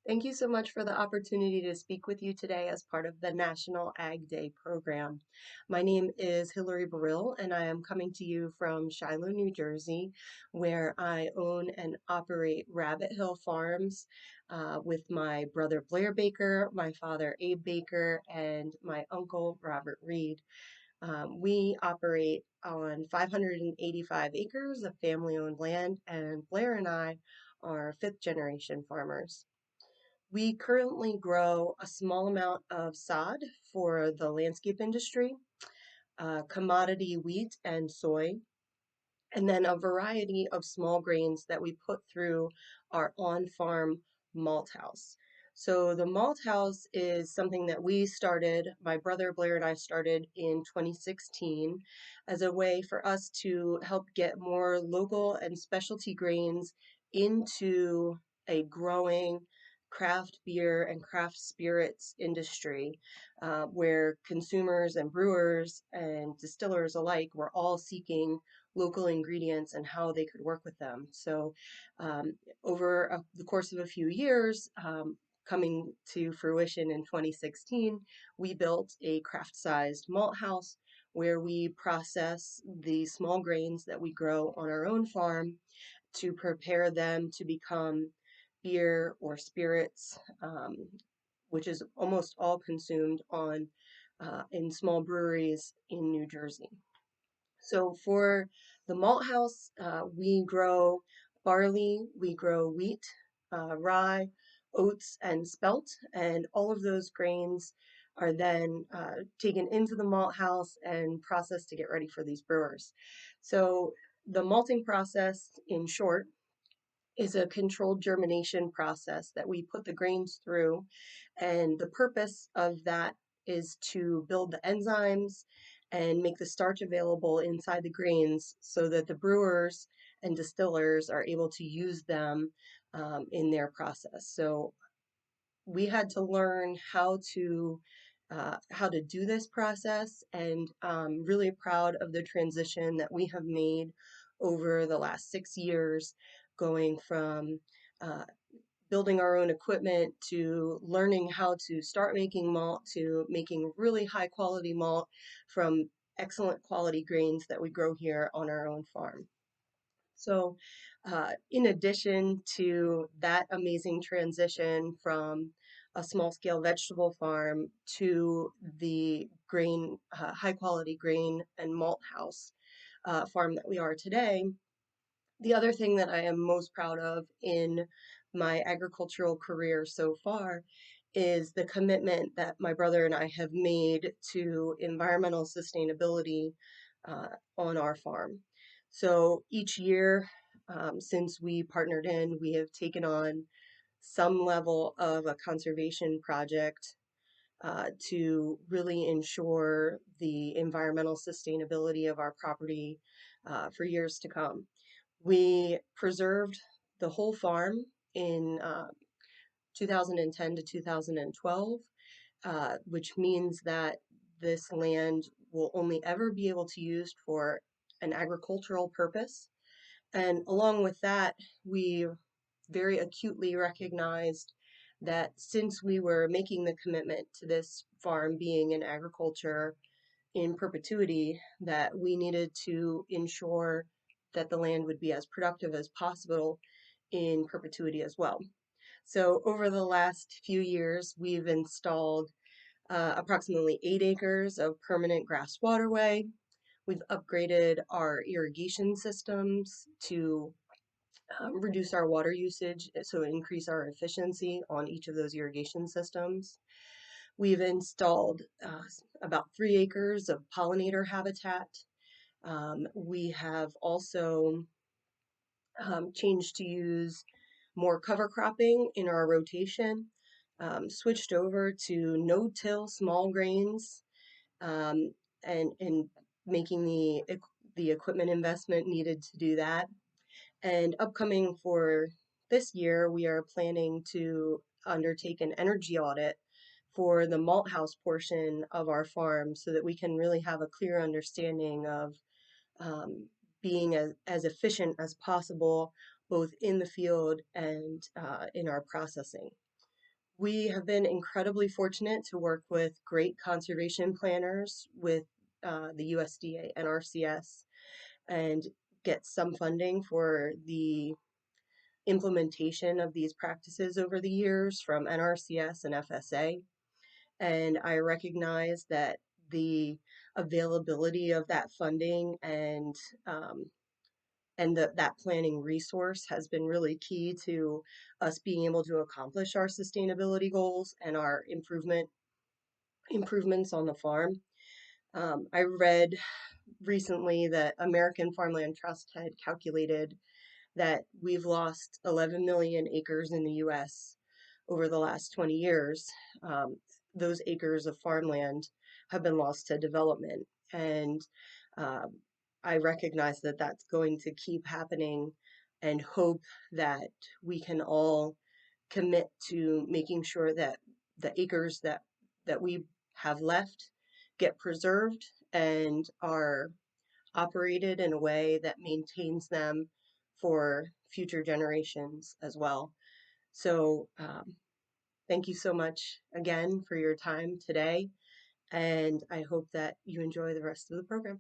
Thank you so much for the opportunity to speak with you today as part of the National Ag Day program. My name is Hillary Barile, and I am coming to you from Shiloh, New Jersey, where I own and operate Rabbit Hill Farms with my brother Blair Baker, my father Abe Baker, and my uncle Robert Reed. We operate on 585 acres of family-owned land, and Blair and I are fifth-generation farmers. We currently grow a small amount of sod for the landscape industry, commodity wheat and soy, and then a variety of small grains that we put through our on-farm malt house. So the malt house is something that we started, my brother Blair and I started in 2016 as a way for us to help get more local and specialty grains into a growing craft beer and craft spirits industry, where consumers and brewers and distillers alike were all seeking local ingredients and how they could work with them. So um, over the course of a few years, coming to fruition in 2016, we built a craft-sized malt house where we process the small grains that we grow on our own farm to prepare them to become beer or spirits, which is almost all consumed on in small breweries in New Jersey. So for the malt house, we grow barley, we grow wheat, rye, oats, and spelt, and all of those grains are then taken into the malt house and processed to get ready for these brewers. So the malting process, in short, is a controlled germination process that we put the grains through, and the purpose of that is to build the enzymes and make the starch available inside the grains so that the brewers and distillers are able to use them in their process. So we had to learn how to do this process, and really proud of the transition that we have made over the last 6 years, going from uh, building our own equipment to learning how to start making malt to making really high quality malt from excellent quality grains that we grow here on our own farm. So, in addition to that amazing transition from a small scale vegetable farm to the grain, high quality grain and malt house farm that we are today, the other thing that I am most proud of in my agricultural career so far is the commitment that my brother and I have made to environmental sustainability on our farm. So each year, since we partnered in, we have taken on some level of a conservation project to really ensure the environmental sustainability of our property for years to come. We preserved the whole farm in 2010 to 2012, which means that this land will only ever be able to be used for an agricultural purpose. And along with that, we very acutely recognized that since we were making the commitment to this farm being in agriculture in perpetuity, that we needed to ensure that the land would be as productive as possible in perpetuity as well. So over the last few years, we've installed approximately 8 acres of permanent grass waterway. We've upgraded our irrigation systems to reduce our water usage, so increase our efficiency on each of those irrigation systems. We've installed about 3 acres of pollinator habitat. We have also changed to use more cover cropping in our rotation, switched over to no-till small grains, um, and making the equipment investment needed to do that. And upcoming for this year, we are planning to undertake an energy audit for the malt house portion of our farm so that we can really have a clear understanding of being as efficient as possible, both in the field and in our processing. We have been incredibly fortunate to work with great conservation planners with the USDA and RCS and get some funding for the implementation of these practices over the years from NRCS and FSA. And I recognize that the availability of that funding um, and that planning resource has been really key to us being able to accomplish our sustainability goals and our improvements on the farm. I read recently that American Farmland Trust had calculated that we've lost 11 million acres in the US over the last 20 years. Um, those acres of farmland have been lost to development. And um, I recognize that that's going to keep happening and hope that we can all commit to making sure that the acres that we have left get preserved and are operated in a way that maintains them for future generations as well. So, thank you so much again for your time today, and I hope that you enjoy the rest of the program.